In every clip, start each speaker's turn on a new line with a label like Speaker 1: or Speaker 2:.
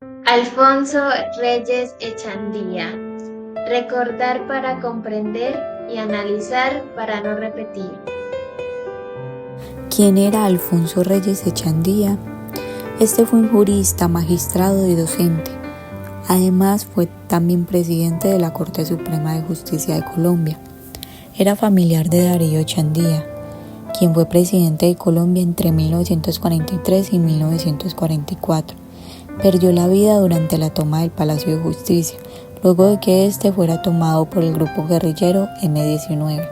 Speaker 1: Alfonso Reyes Echandía. Recordar para comprender y analizar para no repetir.
Speaker 2: ¿Quién era Alfonso Reyes Echandía? Este fue un jurista, magistrado y docente. Además, fue también presidente de la Corte Suprema de Justicia de Colombia. Era familiar de Darío Echandía, quien fue presidente de Colombia entre 1943 y 1944. Perdió la vida durante la toma del Palacio de Justicia, luego de que este fuera tomado por el grupo guerrillero M-19.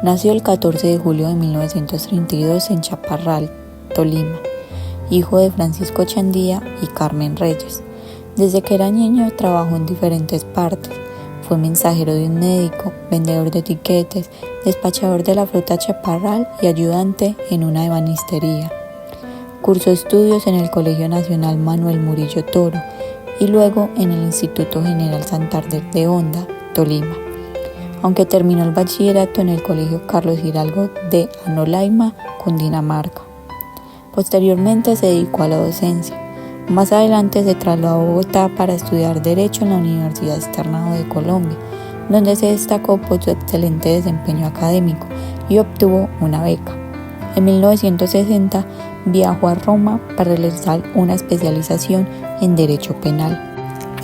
Speaker 2: Nació el 14 de julio de 1932 en Chaparral, Tolima, hijo de Francisco Echandía y Carmen Reyes. Desde que era niño trabajó en diferentes partes. Fue mensajero de un médico, vendedor de tiquetes, despachador de la flota Chaparral y ayudante en una ebanistería. Cursó estudios en el Colegio Nacional Manuel Murillo Toro y luego en el Instituto General Santander de Honda, Tolima, aunque terminó el bachillerato en el Colegio Carlos Hidalgo de Anolaima, Cundinamarca. Posteriormente se dedicó a la docencia. Más adelante se trasladó a Bogotá para estudiar Derecho en la Universidad Externado de Colombia, donde se destacó por su excelente desempeño académico y obtuvo una beca. En 1960 viajó a Roma para realizar una especialización en Derecho Penal.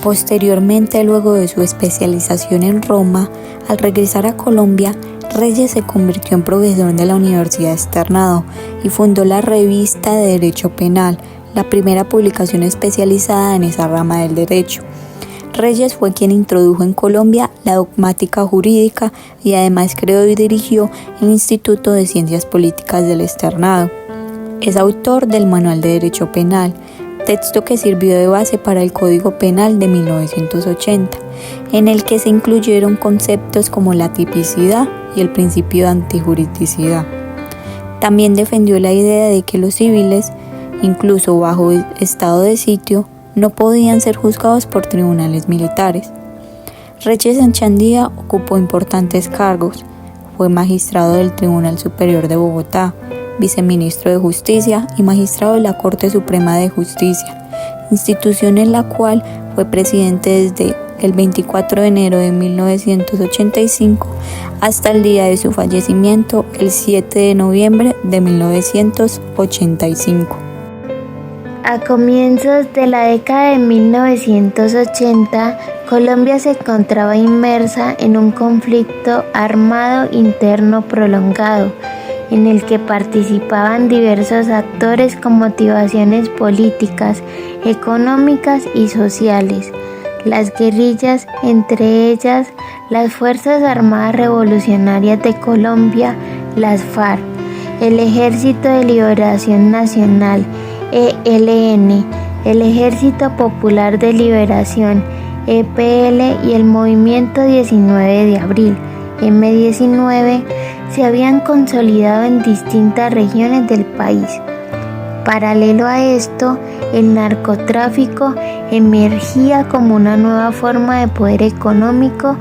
Speaker 2: Posteriormente, luego de su especialización en Roma, al regresar a Colombia, Reyes se convirtió en profesor de la Universidad Externado y fundó la Revista de Derecho Penal, la primera publicación especializada en esa rama del derecho. Reyes fue quien introdujo en Colombia la dogmática jurídica y además creó y dirigió el Instituto de Ciencias Políticas del Externado. Es autor del Manual de Derecho Penal, texto que sirvió de base para el Código Penal de 1980, en el que se incluyeron conceptos como la tipicidad y el principio de antijuridicidad. También defendió la idea de que los civiles, incluso bajo estado de sitio, no podían ser juzgados por tribunales militares. Reyes Echandía ocupó importantes cargos. Fue magistrado del Tribunal Superior de Bogotá, viceministro de Justicia y magistrado de la Corte Suprema de Justicia, institución en la cual fue presidente desde el 24 de enero de 1985 hasta el día de su fallecimiento, el 7 de noviembre de 1985.
Speaker 1: A comienzos de la década de 1980, Colombia se encontraba inmersa en un conflicto armado interno prolongado, en el que participaban diversos actores con motivaciones políticas, económicas y sociales. Las guerrillas, entre ellas las Fuerzas Armadas Revolucionarias de Colombia, las FARC, el Ejército de Liberación Nacional, ELN, el Ejército Popular de Liberación, EPL, y el Movimiento 19 de Abril, M19, se habían consolidado en distintas regiones del país. Paralelo a esto, el narcotráfico emergía como una nueva forma de poder económico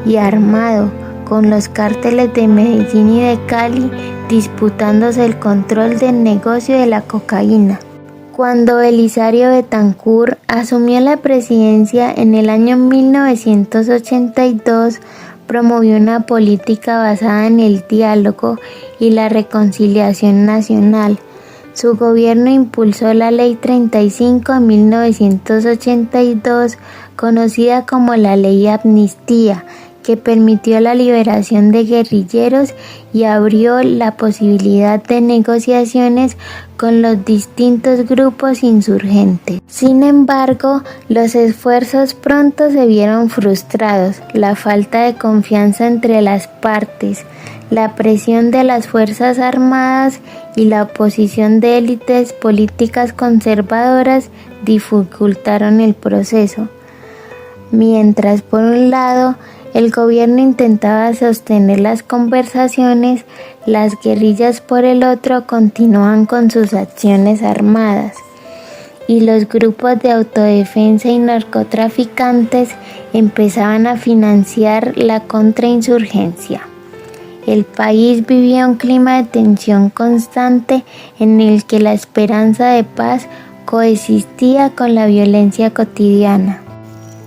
Speaker 1: y armado, con los cárteles de Medellín y de Cali disputándose el control del negocio de la cocaína. Cuando Belisario Betancur asumió la presidencia en el año 1982, promovió una política basada en el diálogo y la reconciliación nacional. Su gobierno impulsó la Ley 35 de 1982, conocida como la Ley Amnistía, que permitió la liberación de guerrilleros y abrió la posibilidad de negociaciones con los distintos grupos insurgentes. Sin embargo, los esfuerzos pronto se vieron frustrados. La falta de confianza entre las partes, la presión de las Fuerzas Armadas y la oposición de élites políticas conservadoras dificultaron el proceso. Mientras, por un lado, el gobierno intentaba sostener las conversaciones, las guerrillas por el otro continuaban con sus acciones armadas, y los grupos de autodefensa y narcotraficantes empezaban a financiar la contrainsurgencia. El país vivía un clima de tensión constante en el que la esperanza de paz coexistía con la violencia cotidiana.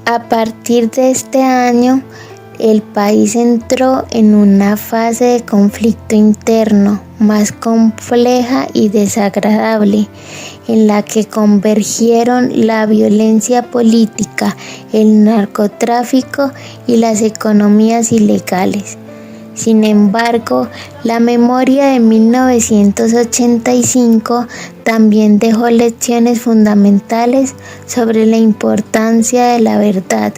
Speaker 1: A partir de este año, el país entró en una fase de conflicto interno más compleja y desagradable, en la que convergieron la violencia política, el narcotráfico y las economías ilegales. Sin embargo, la memoria de 1985 también dejó lecciones fundamentales sobre la importancia de la verdad,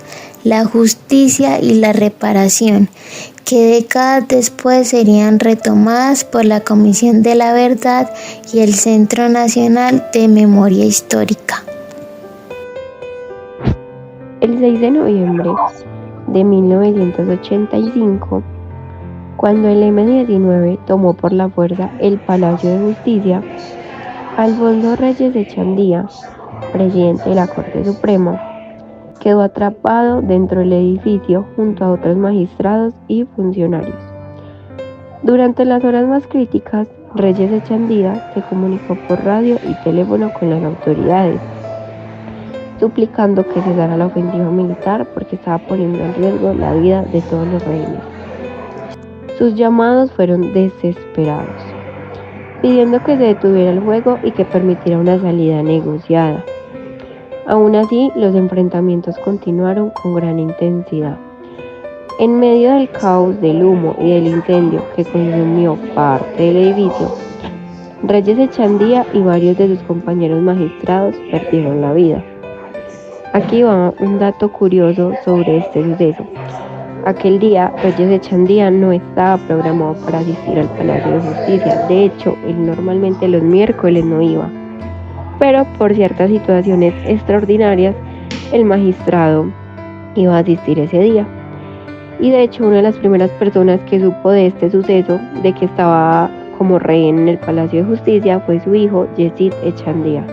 Speaker 1: la justicia y la reparación, que décadas después serían retomadas por la Comisión de la Verdad y el Centro Nacional de Memoria Histórica.
Speaker 3: El 6 de noviembre de 1985, cuando el M-19 tomó por la fuerza el Palacio de Justicia, Alfonso Reyes Echandía, presidente de la Corte Suprema, quedó atrapado dentro del edificio junto a otros magistrados y funcionarios. Durante las horas más críticas, Reyes Echandía se comunicó por radio y teléfono con las autoridades, suplicando que cesara la ofensiva militar porque estaba poniendo en riesgo la vida de todos los rehenes. Sus llamados fueron desesperados, pidiendo que se detuviera el fuego y que permitiera una salida negociada. Aún así, los enfrentamientos continuaron con gran intensidad. En medio del caos, del humo y del incendio que consumió parte del edificio, Reyes Echandía y varios de sus compañeros magistrados perdieron la vida. Aquí va un dato curioso sobre este suceso. Aquel día, Reyes Echandía no estaba programado para asistir al Palacio de Justicia. De hecho, él normalmente los miércoles no iba. Pero por ciertas situaciones extraordinarias, el magistrado iba a asistir ese día. Y de hecho, una de las primeras personas que supo de este suceso, de que estaba como rehén en el Palacio de Justicia, fue su hijo, Yesid Echandía.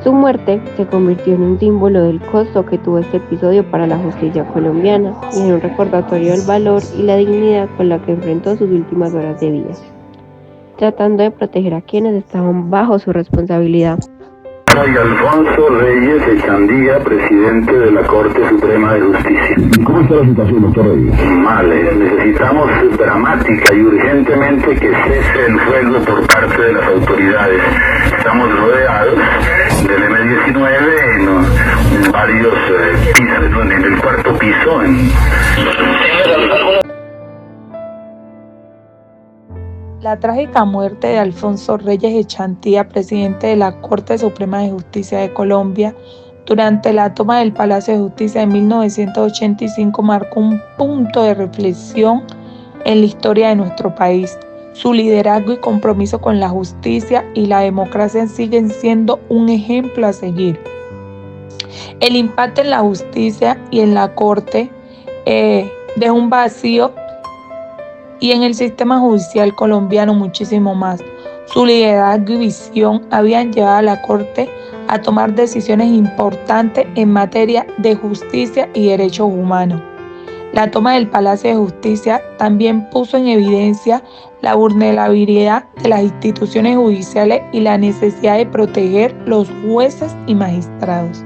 Speaker 3: Su muerte se convirtió en un símbolo del costo que tuvo este episodio para la justicia colombiana y en un recordatorio del valor y la dignidad con la que enfrentó sus últimas horas de vida, tratando de proteger a quienes estaban bajo su responsabilidad.
Speaker 4: Soy Alfonso Reyes Echandía, presidente de la Corte Suprema de Justicia.
Speaker 5: ¿Cómo está la situación, doctor Reyes?
Speaker 4: Mal, necesitamos dramática y urgentemente que cese el fuego por parte de las autoridades. Estamos rodeados del M-19 en varios pisos, en el cuarto piso.
Speaker 6: La trágica muerte de Alfonso Reyes Echandía, presidente de la Corte Suprema de Justicia de Colombia, durante la toma del Palacio de Justicia en 1985 marcó un punto de reflexión en la historia de nuestro país. Su liderazgo y compromiso con la justicia y la democracia siguen siendo un ejemplo a seguir. El impacto en la justicia y en la Corte deja un vacío, y en el sistema judicial colombiano muchísimo más. Su liderazgo y visión habían llevado a la Corte a tomar decisiones importantes en materia de justicia y derechos humanos. La toma del Palacio de Justicia también puso en evidencia la vulnerabilidad de las instituciones judiciales y la necesidad de proteger los jueces y magistrados.